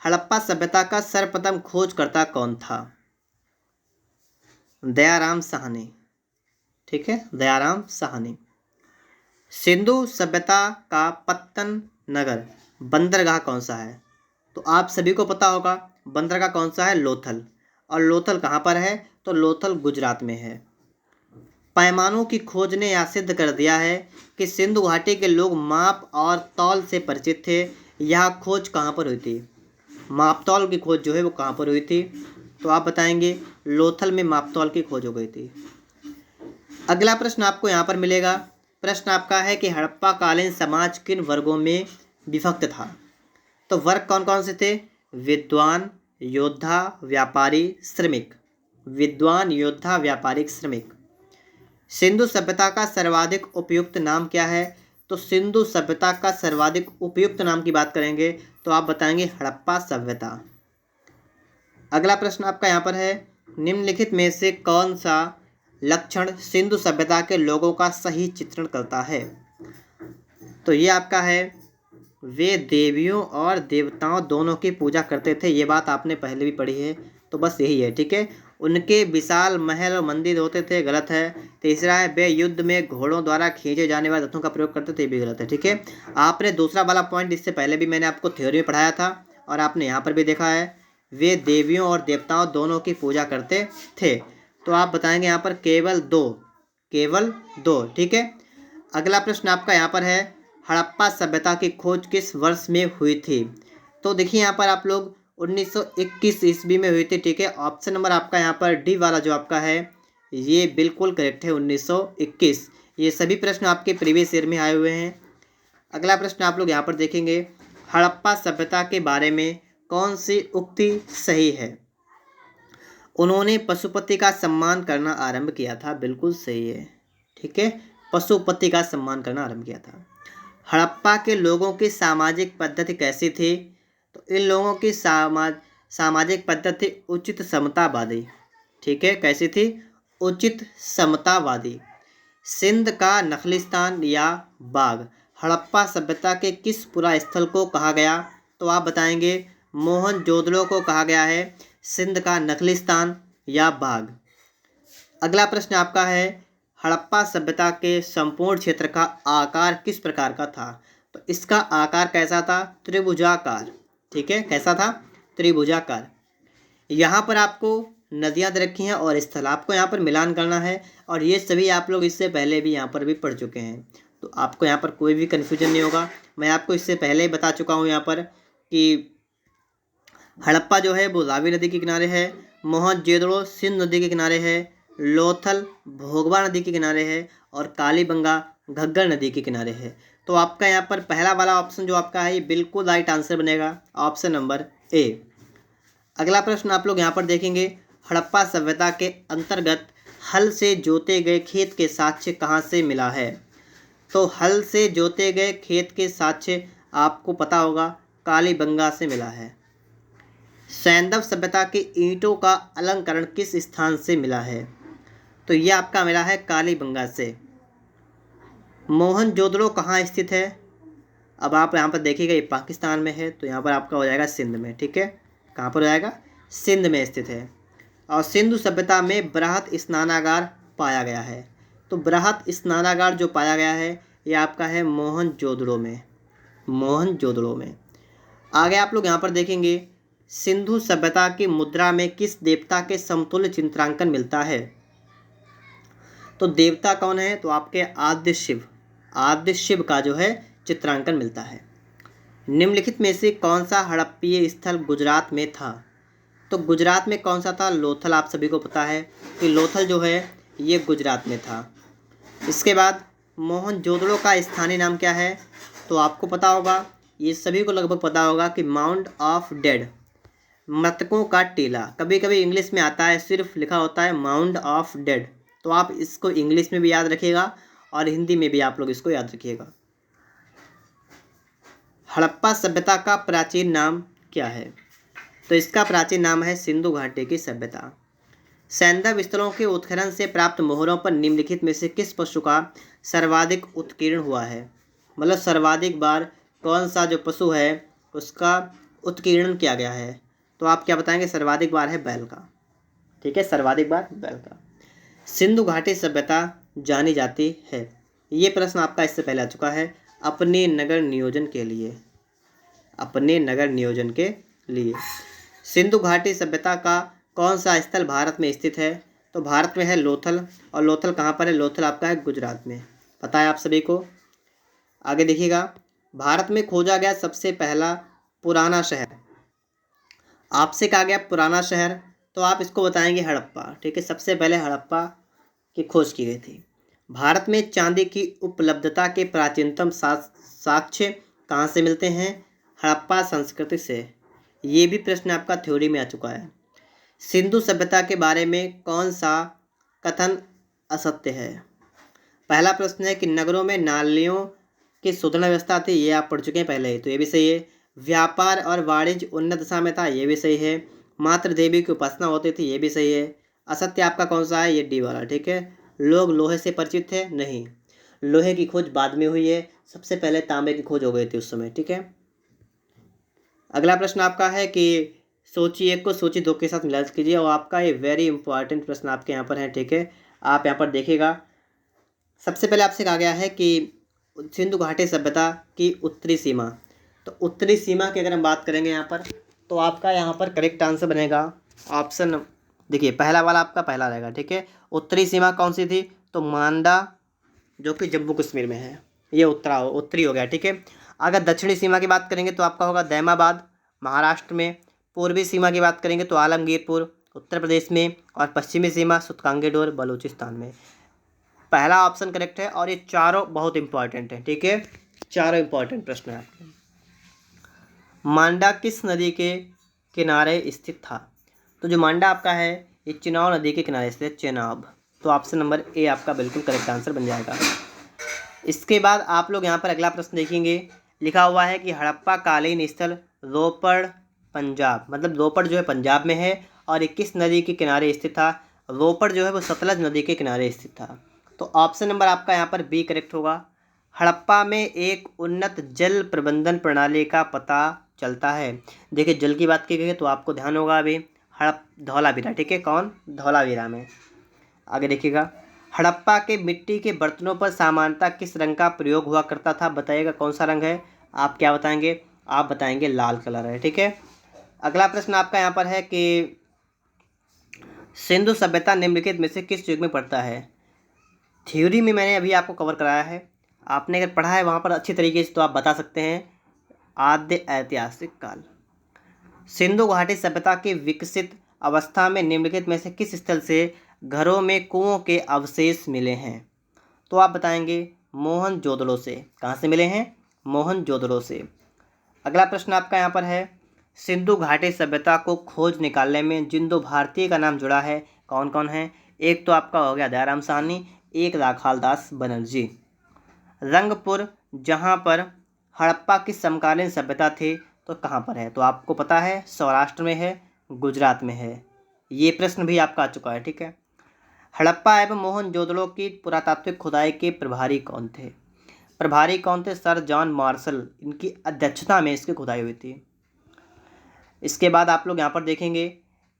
हड़प्पा सभ्यता का सर्वप्रथम खोजकर्ता कौन था। दयाराम साहनी। ठीक है, दयाराम साहनी। सिंधु सभ्यता का पत्तन नगर बंदरगाह कौन सा है। तो आप सभी को पता होगा बंदरगाह कौन सा है, लोथल। और लोथल कहाँ पर है, तो लोथल गुजरात में है। पैमानों की खोज ने यह सिद्ध कर दिया है कि सिंधु घाटी के लोग माप और तौल से परिचित थे। यह खोज कहाँ पर हुई थी, माप तौल की खोज जो है वो कहाँ पर हुई थी। तो आप बताएंगे लोथल में माप तौल की खोज हो गई थी। अगला प्रश्न आपको यहाँ पर मिलेगा। प्रश्न आपका है कि हड़प्पा कालीन समाज किन वर्गों में विभक्त था। तो वर्ग कौन कौन से थे, विद्वान, योद्धा, व्यापारी, श्रमिक। विद्वान, योद्धा, व्यापारिक, श्रमिक। सिंधु सभ्यता का सर्वाधिक उपयुक्त नाम क्या है। तो सिंधु सभ्यता का सर्वाधिक उपयुक्त नाम की बात करेंगे तो आप बताएंगे हड़प्पा सभ्यता। अगला प्रश्न आपका यहाँ पर है, निम्नलिखित में से कौन सा लक्षण सिंधु सभ्यता के लोगों का सही चित्रण करता है। तो ये आपका है, वे देवियों और देवताओं दोनों की पूजा करते थे। ये बात आपने पहले भी पढ़ी है, तो बस यही है। ठीक है, उनके विशाल महल और मंदिर होते थे, गलत है। तीसरा है, वे युद्ध में घोड़ों द्वारा खींचे जाने वाले रथों का प्रयोग करते थे, ये भी गलत है। ठीक है, आपने दूसरा वाला पॉइंट इससे पहले भी मैंने आपको थ्योरी में पढ़ाया था और आपने यहाँ पर भी देखा है, वे देवियों और देवताओं दोनों की पूजा करते थे। तो आप बताएंगे यहाँ पर केवल दो, केवल दो। ठीक है, अगला प्रश्न आपका यहाँ पर है, हड़प्पा सभ्यता की खोज किस वर्ष में हुई थी। तो देखिए यहाँ पर आप लोग 1921 ईस्वी में हुई थी। ठीक है, ऑप्शन नंबर आपका यहाँ पर डी वाला जो आपका है ये बिल्कुल करेक्ट है, 1921। ये सभी प्रश्न आपके प्रीवियस ईयर में आए हुए हैं। अगला प्रश्न आप लोग यहाँ पर देखेंगे, हड़प्पा सभ्यता के बारे में कौन सी उक्ति सही है। उन्होंने पशुपति का सम्मान करना आरंभ किया था, बिल्कुल सही है। ठीक है, पशुपति का सम्मान करना आरंभ किया था। हड़प्पा के लोगों की सामाजिक पद्धति कैसी थी। तो इन लोगों की सामाजिक पद्धति उचित समतावादी। ठीक है, कैसी थी, उचित समतावादी। सिंध का नखलिस्तान या बाग हड़प्पा सभ्यता के किस पुरा स्थल को कहा गया? तो आप बताएंगे मोहनजोदड़ो को कहा गया है सिंध का नखलिस्तान या बाग। अगला प्रश्न आपका है हड़प्पा सभ्यता के संपूर्ण क्षेत्र का आकार किस प्रकार का था? तो इसका आकार कैसा था? त्रिभुजाकार। ठीक है, कैसा था? त्रिभुजाकार। यहाँ पर आपको नदियाँ दे रखी हैं और स्थल आपको यहाँ पर मिलान करना है, और ये सभी आप लोग इससे पहले भी यहाँ पर भी पढ़ चुके हैं, तो आपको यहाँ पर कोई भी कन्फ्यूजन नहीं होगा। मैं आपको इससे पहले ही बता चुका हूँ यहाँ पर कि हड़प्पा जो है वो रावी नदी के किनारे है, मोहनजोदड़ो सिंध नदी के किनारे है, लोथल भोगवा नदी के किनारे है, और कालीबंगा घग्गर नदी के किनारे है। तो आपका यहाँ पर पहला वाला ऑप्शन जो आपका है ये बिल्कुल राइट आंसर बनेगा, ऑप्शन नंबर ए। अगला प्रश्न आप लोग यहाँ पर देखेंगे हड़प्पा सभ्यता के अंतर्गत हल से जोते गए खेत के साक्ष्य कहाँ से मिला है? तो हल से जोते गए खेत के साक्ष्य आपको पता होगा कालीबंगा से मिला है। सैंधव सभ्यता के ईंटों का अलंकरण किस स्थान से मिला है? तो यह आपका मिला है कालीबंगा से। मोहनजोदड़ो कहाँ स्थित है? अब आप यहाँ पर देखिएगा ये पाकिस्तान में है, तो यहाँ पर आपका हो जाएगा सिंध में। ठीक है, कहाँ पर हो जाएगा? सिंध में स्थित है। और सिंधु सभ्यता में बृहत स्नानागार पाया गया है। तो बृहत स्नानागार जो पाया गया है ये आपका है मोहनजोदड़ो में, मोहनजोदड़ो में। आगे आप लोग यहाँ पर देखेंगे सिंधु सभ्यता की मुद्रा में किस देवता के समतुल्य चित्रांकन मिलता है? तो देवता कौन है? तो आपके आद्य शिव, आद्य शिव का जो है चित्रांकन मिलता है। निम्नलिखित में से कौन सा हड़प्पीय स्थल गुजरात में था? तो गुजरात में कौन सा था? लोथल। आप सभी को पता है कि लोथल जो है ये गुजरात में था। इसके बाद मोहनजोदड़ो का स्थानीय नाम क्या है? तो आपको पता होगा, ये सभी को लगभग पता होगा कि माउंट ऑफ डेड, मृतकों का टीला। कभी कभी इंग्लिश में आता है, सिर्फ लिखा होता है माउंट ऑफ डेड, तो आप इसको इंग्लिश में भी याद रखिएगा और हिंदी में भी आप लोग इसको याद रखिएगा। हड़प्पा सभ्यता का प्राचीन नाम क्या है? तो इसका प्राचीन नाम है सिंधु घाटी की सभ्यता। सैंधव स्थलों के उत्खनन से प्राप्त मोहरों पर निम्नलिखित में से किस पशु का सर्वाधिक उत्कीर्ण हुआ है? मतलब सर्वाधिक बार कौन सा जो पशु है उसका उत्कीर्णन किया गया है? तो आप क्या बताएंगे? सर्वाधिक बार है बैल का। ठीक है, सर्वाधिक बार बैल का। सिंधु घाटी सभ्यता जानी जाती है, ये प्रश्न आपका इससे पहले आ चुका है, अपने नगर नियोजन के लिए, अपने नगर नियोजन के लिए। सिंधु घाटी सभ्यता का कौन सा स्थल भारत में स्थित है? तो भारत में है लोथल, और लोथल कहाँ पर है? लोथल आपका है गुजरात में, पता है आप सभी को। आगे देखिएगा, भारत में खोजा गया सबसे पहला पुराना शहर, आपसे कहा गया पुराना शहर, तो आप इसको बताएंगे हड़प्पा। ठीक है, सबसे पहले हड़प्पा की खोज की गई थी। भारत में चांदी की उपलब्धता के प्राचीनतम साक्ष्य कहाँ से मिलते हैं? हड़प्पा संस्कृति से। ये भी प्रश्न आपका थ्योरी में आ चुका है। सिंधु सभ्यता के बारे में कौन सा कथन असत्य है? पहला प्रश्न है कि नगरों में नालियों की शोधन व्यवस्था थी, ये आप पढ़ चुके हैं पहले ही, तो ये भी सही है। व्यापार और वाणिज्य उन्नत दशा में था, ये भी सही है। मातृ देवी की उपासना होती थी, ये भी सही है। असत्य आपका कौन सा है? ये डी वाला। ठीक है, लोग लोहे से परिचित थे, नहीं, लोहे की खोज बाद में हुई है, सबसे पहले तांबे की खोज हो गई थी उस समय। ठीक है, अगला प्रश्न आपका है कि सोची 1 को सोची 2 के साथ मिला कीजिए, और आपका ये वेरी इंपॉर्टेंट प्रश्न आपके यहाँ पर है। ठीक है, आप यहाँ पर देखिएगा, सबसे पहले आपसे कहा गया है कि सिंधु घाटी सभ्यता की उत्तरी सीमा, तो उत्तरी सीमा की अगर हम बात करेंगे यहाँ पर, तो आपका यहाँ पर करेक्ट आंसर बनेगा ऑप्शन, देखिए पहला वाला आपका पहला रहेगा। ठीक है, उत्तरी सीमा कौन सी थी? तो मांडा, जो कि जम्मू कश्मीर में है, ये उत्तरी हो गया। ठीक है, अगर दक्षिणी सीमा की बात करेंगे तो आपका होगा दैमाबाद, महाराष्ट्र में। पूर्वी सीमा की बात करेंगे तो आलमगीरपुर, उत्तर प्रदेश में। और पश्चिमी सीमा सुतकांगेडोर, बलूचिस्तान में। पहला ऑप्शन करेक्ट है, और ये चारों बहुत इंपॉर्टेंट है। ठीक है, चारों इंपॉर्टेंट प्रश्न है आपके। मांडा किस नदी के किनारे स्थित था? तो जो मांडा आपका है ये चेनाब नदी के किनारे स्थित है, चेनाब। तो ऑप्शन नंबर ए आपका बिल्कुल करेक्ट आंसर बन जाएगा। इसके बाद आप लोग यहाँ पर अगला प्रश्न देखेंगे, लिखा हुआ है कि हड़प्पा कालीन स्थल रोपड़ पंजाब, मतलब रोपड़ जो है पंजाब में है, और ये किस नदी के किनारे स्थित था? रोपड़ जो है वो सतलज नदी के किनारे स्थित था। तो ऑप्शन नंबर आपका यहाँ पर बी करेक्ट होगा। हड़प्पा में एक उन्नत जल प्रबंधन प्रणाली का पता चलता है। देखिए जल की बात की गई है तो आपको ध्यान होगा अभी धौलावीरा, ठीक है, कौन, धौलावीरा में। आगे देखिएगा, हड़प्पा के मिट्टी के बर्तनों पर सामान्यतः किस रंग का प्रयोग हुआ करता था, बताइएगा कौन सा रंग है। आप क्या बताएंगे, आप बताएंगे लाल कलर है, ठीक है। अगला प्रश्न आपका यहाँ पर है कि सिंधु सभ्यता निम्नलिखित में से किस युग में पड़ता है। थ्योरी में मैंने अभी आपको कवर कराया है, आपने अगर पढ़ा है वहाँ पर अच्छी तरीके से तो आप बता सकते हैं। आद्य ऐतिहासिक काल। सिंधु घाटी सभ्यता की विकसित अवस्था में निम्नलिखित में से किस स्थल से घरों में कुओं के अवशेष मिले हैं, तो आप बताएंगे मोहनजोदड़ो से। कहाँ से मिले हैं, मोहनजोदड़ो से। अगला प्रश्न आपका यहाँ पर है, सिंधु घाटी सभ्यता को खोज निकालने में जिन दो भारतीय का नाम जुड़ा है कौन कौन है। एक तो आपका हो गया दयाराम साहनी, एक राखाल दास बनर्जी। रंगपुर जहाँ पर हड़प्पा की समकालीन सभ्यता थी तो कहाँ पर है, तो आपको पता है सौराष्ट्र में है, गुजरात में है। ये प्रश्न भी आपका आ चुका है, ठीक है। हड़प्पा एवं मोहनजोदड़ो की पुरातात्विक खुदाई के प्रभारी कौन थे, प्रभारी कौन थे, सर जॉन मार्शल, इनकी अध्यक्षता में इसकी खुदाई हुई थी। इसके बाद आप लोग यहाँ पर देखेंगे,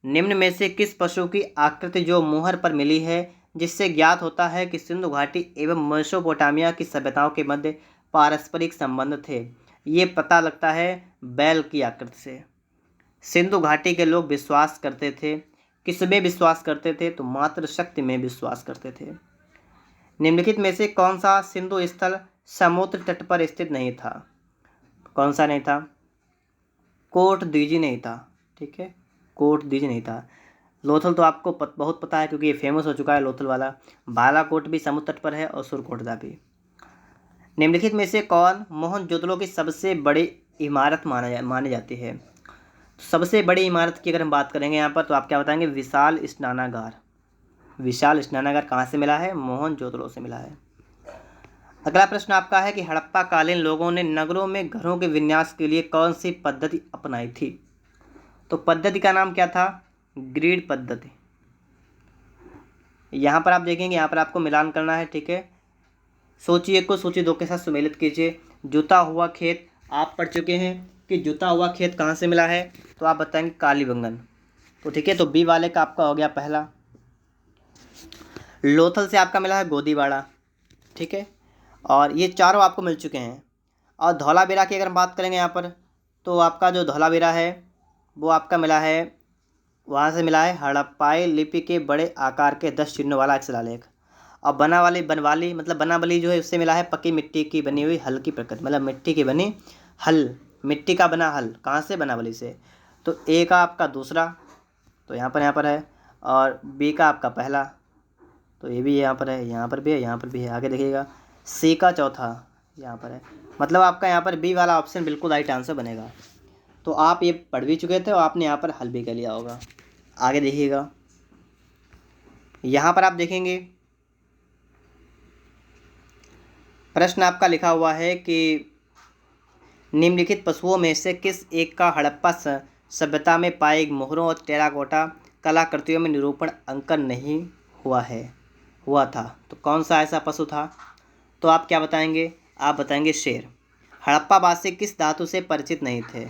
निम्न में से किस पशु की आकृति जो मोहर पर मिली है जिससे ज्ञात होता है कि सिंधु घाटी एवं मेसोपोटामिया की सभ्यताओं के मध्य पारस्परिक संबंध थे। ये पता लगता है बैल की आकृति से। सिंधु घाटी के लोग विश्वास करते थे, किसमें विश्वास करते थे, तो मातृ शक्ति में विश्वास करते थे। निम्नलिखित में से कौन सा सिंधु स्थल समुद्र तट पर स्थित नहीं था, कौन सा नहीं था, कोट दीजी नहीं था, ठीक है, कोट दीजी नहीं था। लोथल तो आपको बहुत पता है क्योंकि ये फेमस हो चुका है लोथल वाला। बालाकोट भी समुद्र तट पर है और सुरकोटदा भी। निम्नलिखित में से कौन मोहनजोदड़ो की सबसे बड़ी इमारत मानी जाती है। तो सबसे बड़ी इमारत की अगर हम बात करेंगे यहाँ पर तो आप क्या बताएंगे, विशाल स्नानागार। विशाल स्नानागार कहाँ से मिला है, मोहनजोदड़ो से मिला है। अगला प्रश्न आपका है कि हड़प्पा कालीन लोगों ने नगरों में घरों के विन्यास के लिए कौन सी पद्धति अपनाई थी, तो पद्धति का नाम क्या था, ग्रिड पद्धति। यहाँ पर आप देखेंगे, यहाँ पर आपको मिलान करना है, ठीक है। सूची एक को सूची दो के साथ सुमेलित कीजिए। जुता हुआ खेत आप पढ़ चुके हैं कि जुता हुआ खेत कहाँ से मिला है, तो आप बताएंगे कालीबंगन, तो ठीक है। तो बी वाले का आपका हो गया पहला। लोथल से आपका मिला है गोदीवाड़ा, ठीक है, और ये चारों आपको मिल चुके हैं। और धौलावीरा की अगर हम बात करेंगे यहाँ पर तो आपका जो धौलावीरा है वो आपका मिला है, वहाँ से मिला है हड़प्पाई लिपि के बड़े आकार के 10 चिन्हों वाला एक शिलालेख। और बनवाली मतलब बनावली जो है उससे मिला है पक्की मिट्टी की बनी हुई हल की प्रकृति, मतलब मिट्टी की बनी हल, मिट्टी का बना हल, कहाँ से, बनावली से। तो ए का आपका दूसरा, तो यहाँ पर है, और बी का आपका पहला, तो ये भी यहाँ पर है, यहाँ पर भी है, यहाँ पर भी है। आगे देखिएगा, सी का चौथा यहाँ पर है, मतलब आपका यहाँ पर बी वाला ऑप्शन बिल्कुल राइट आंसर बनेगा। तो आप ये पढ़ भी चुके थे और आपने यहाँ पर हल भी कर लिया होगा। आगे देखिएगा, यहाँ पर आप देखेंगे प्रश्न आपका लिखा हुआ है कि निम्नलिखित पशुओं में से किस एक का हड़प्पा सभ्यता में पाए मोहरों और टेराकोटा कलाकृतियों में निरूपण अंकन नहीं हुआ था, तो कौन सा ऐसा पशु था, तो आप क्या बताएंगे, आप बताएंगे शेर। हड़प्पावासी किस धातु से परिचित नहीं थे,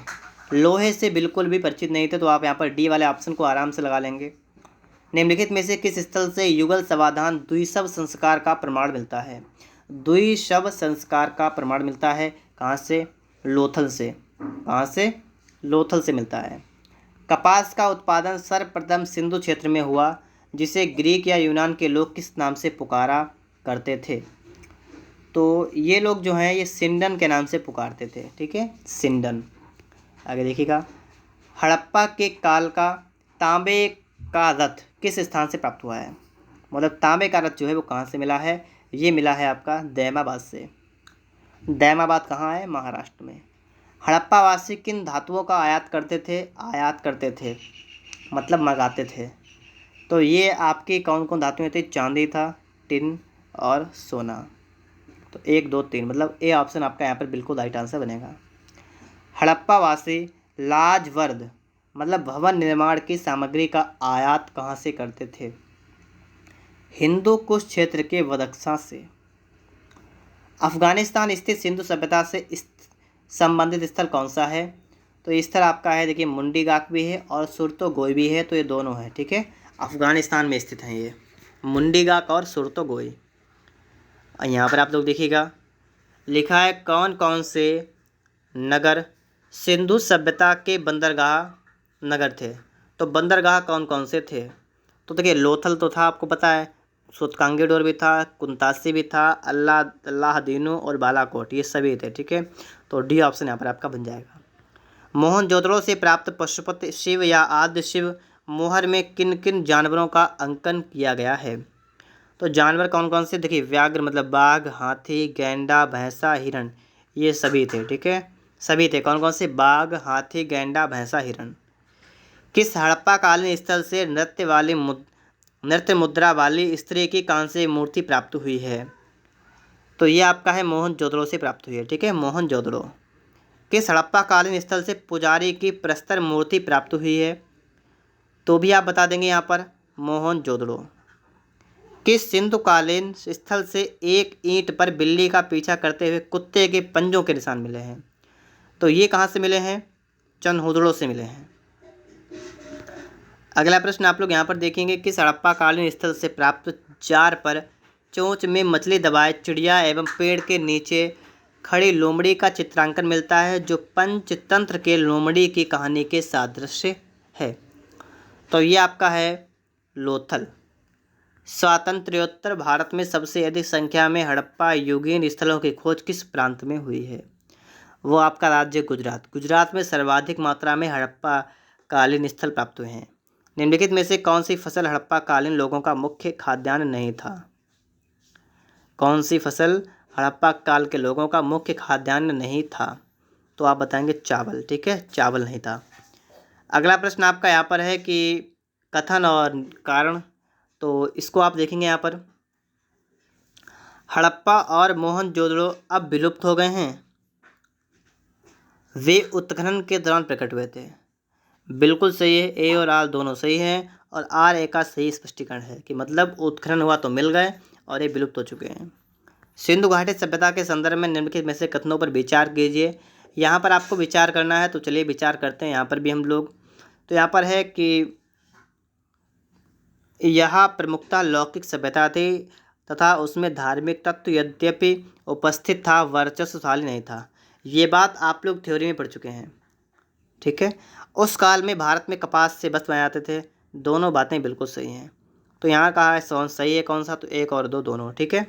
लोहे से बिल्कुल भी परिचित नहीं थे, तो आप यहाँ पर डी वाले ऑप्शन को आराम से लगा लेंगे। निम्नलिखित में से किस स्थल से युगल समाधान द्विशव संस्कार का प्रमाण मिलता है, द्विशव संस्कार का प्रमाण मिलता है, कहाँ से, लोथल से, कहाँ से, लोथल से मिलता है। कपास का उत्पादन सर्वप्रथम सिंधु क्षेत्र में हुआ जिसे ग्रीक या यूनान के लोग किस नाम से पुकारा करते थे, तो ये लोग जो हैं ये सिंडन के नाम से पुकारते थे, ठीक है, सिंडन। आगे देखिएगा, हड़प्पा के काल का तांबे का रथ किस स्थान से प्राप्त हुआ है, मतलब तांबे का रथ जो है वो कहाँ से मिला है, ये मिला है आपका दैमाबाद से। दैमाबाद कहाँ है, महाराष्ट्र में। हड़प्पावासी किन धातुओं का आयात करते थे मतलब मंगाते थे, तो ये आपकी कौन कौन धातुएं थी, चांदी था, टिन और सोना। तो 1 2 3 मतलब ए ऑप्शन आपका यहाँ पर बिल्कुल राइट आंसर बनेगा। हड़प्पावासी लाजवर्द मतलब भवन निर्माण की सामग्री का आयात कहाँ से करते थे, हिंदू कुश क्षेत्र के बदख्शां से। अफगानिस्तान स्थित सिंधु सभ्यता से संबंधित स्थल कौन सा है? तो ये स्थल आपका है, देखिए मुंडीगाक भी है और सुरतोगोई भी है, तो ये दोनों है। ठीक है, अफगानिस्तान में स्थित हैं ये मुंडीगाक और सुरतोगोई। यहाँ पर आप लोग देखिएगा लिखा है कौन कौन से नगर सिंधु सभ्यता के बंदरगाह नगर थे। तो बंदरगाह कौन कौन से थे? तो देखिए लोथल तो था, आपको पता है, सुतकांगेडोर भी था, कुंतासी भी था, अल्लाहदीनो और बालाकोट, ये सभी थे। ठीक है, तो डी ऑप्शन यहाँ पर आपका बन जाएगा। मोहनजोदड़ो से प्राप्त पशुपति शिव या आद्य शिव मोहर में किन किन जानवरों का अंकन किया गया है? तो जानवर कौन कौन से? देखिए व्याघ्र मतलब बाघ, हाथी, गैंडा, भैंसा, हिरण, ये सभी थे। ठीक है, सभी थे। कौन कौन से? बाघ, हाथी, गैंडा, भैंसा, हिरण। किस हड़प्पा कालीन स्थल से नृत्य मुद्रा वाली स्त्री की कांस्य मूर्ति प्राप्त हुई है? तो ये आपका है मोहनजोदड़ो से प्राप्त हुई है। ठीक है, मोहनजोदड़ो। किस हड़प्पा कालीन स्थल से पुजारी की प्रस्तर मूर्ति प्राप्त हुई है? तो भी आप बता देंगे यहाँ पर मोहनजोदड़ो। किस सिंधुकालीन स्थल से एक ईंट पर बिल्ली का पीछा करते हुए कुत्ते के पंजों के निशान मिले हैं? तो ये कहाँ से मिले हैं? चनहुदड़ो से मिले हैं। अगला प्रश्न आप लोग यहाँ पर देखेंगे, किस हड़प्पा कालीन स्थल से प्राप्त जार पर चोंच में मछली दबाए चिड़िया एवं पेड़ के नीचे खड़ी लोमड़ी का चित्रांकन मिलता है जो पंचतंत्र के लोमड़ी की कहानी के सादृश्य है? तो ये आपका है लोथल। स्वातंत्र्योत्तर भारत में सबसे अधिक संख्या में हड़प्पा युगीन स्थलों की खोज किस प्रांत में हुई है? वो आपका राज्य गुजरात। गुजरात में सर्वाधिक मात्रा में हड़प्पा कालीन स्थल प्राप्त हुए हैं। निम्नलिखित में से कौन सी फसल हड़प्पा कालीन लोगों का मुख्य खाद्यान्न नहीं था? कौन सी फसल हड़प्पा काल के लोगों का मुख्य खाद्यान्न नहीं था? तो आप बताएंगे चावल। ठीक है, चावल नहीं था। अगला प्रश्न आपका यहाँ पर है कि कथन और कारण, तो इसको आप देखेंगे यहाँ पर, हड़प्पा और मोहनजोदड़ो अब विलुप्त हो गए हैं, वे उत्खनन के दौरान प्रकट हुए थे। बिल्कुल सही है, ए और आर दोनों सही हैं और आर ए का सही स्पष्टीकरण है कि मतलब उत्खनन हुआ तो मिल गए और ये विलुप्त हो चुके हैं। सिंधु घाटी सभ्यता के संदर्भ में निम्नलिखित में से कथनों पर विचार कीजिए। यहाँ पर आपको विचार करना है, तो चलिए विचार करते हैं यहाँ पर भी हम लोग। तो यहाँ पर है कि यह प्रमुखतः लौकिक सभ्यता थी तथा उसमें धार्मिक तत्व यद्यपि उपस्थित था, वर्चस्वशाली नहीं था। ये बात आप लोग थ्योरी में पढ़ चुके हैं। ठीक है, उस काल में भारत में कपास से वस्त्र बनाए जाते थे। दोनों बातें बिल्कुल सही हैं। तो यहाँ कहा है सही है कौन सा? तो एक और दो दोनों। ठीक है,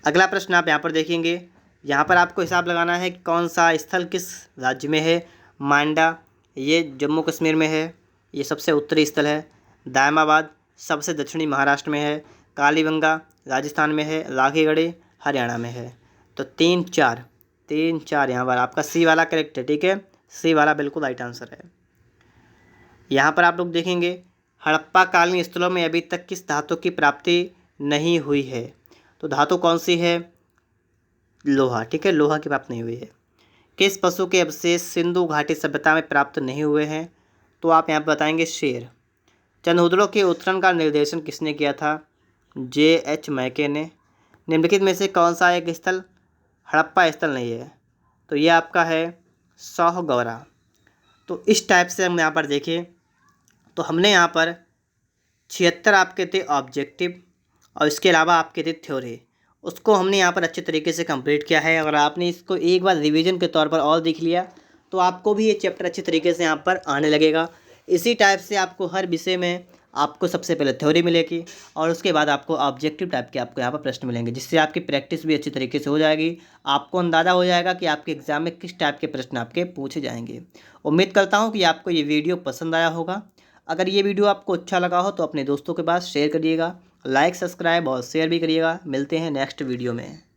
अगला प्रश्न आप यहाँ पर देखेंगे, यहाँ पर आपको हिसाब लगाना है कि कौन सा स्थल किस राज्य में है। मांडा ये जम्मू कश्मीर में है, ये सबसे उत्तरी स्थल है। दायमाबाद सबसे दक्षिणी महाराष्ट्र में है। कालीबंगा राजस्थान में है। लाखीगढ़ी हरियाणा में है। तो 3-4 यहाँ पर आपका सी वाला करेक्ट है। ठीक है, सी वाला बिल्कुल राइट आंसर है। यहाँ पर आप लोग देखेंगे हड़प्पा कालीन स्थलों में अभी तक किस धातु की प्राप्ति नहीं हुई है? तो धातु कौन सी है? लोहा। ठीक है, लोहा की प्राप्ति नहीं हुई है। किस पशु के अवशेष सिंधु घाटी सभ्यता में प्राप्त नहीं हुए हैं? तो आप यहाँ पर बताएंगे शेर। चनहुदड़ो के उत्खनन का निर्देशन किसने किया था? J.H. मैके ने। निम्नलिखित में से कौन सा एक स्थल हड़प्पा स्थल नहीं है? तो ये आपका है सौगवरा। तो इस टाइप से हम यहाँ पर देखें तो हमने यहाँ पर 76 आपके थे ऑब्जेक्टिव और इसके अलावा आपके थे थ्योरी, उसको हमने यहाँ पर अच्छे तरीके से कंप्लीट किया है। अगर आपने इसको एक बार रिवीजन के तौर पर और देख लिया तो आपको भी ये चैप्टर अच्छे तरीके से यहाँ पर आने लगेगा। इसी टाइप से आपको हर विषय में आपको सबसे पहले थ्योरी मिलेगी और उसके बाद आपको ऑब्जेक्टिव टाइप के आपको यहाँ पर प्रश्न मिलेंगे, जिससे आपकी प्रैक्टिस भी अच्छी तरीके से हो जाएगी। आपको अंदाज़ा हो जाएगा कि आपके एग्ज़ाम में किस टाइप के प्रश्न आपके पूछे जाएंगे। उम्मीद करता हूँ कि आपको ये वीडियो पसंद आया होगा। अगर ये वीडियो आपको अच्छा लगा हो तो अपने दोस्तों के पास शेयर करिएगा, लाइक सब्सक्राइब और शेयर भी करिएगा। मिलते हैं नेक्स्ट वीडियो में।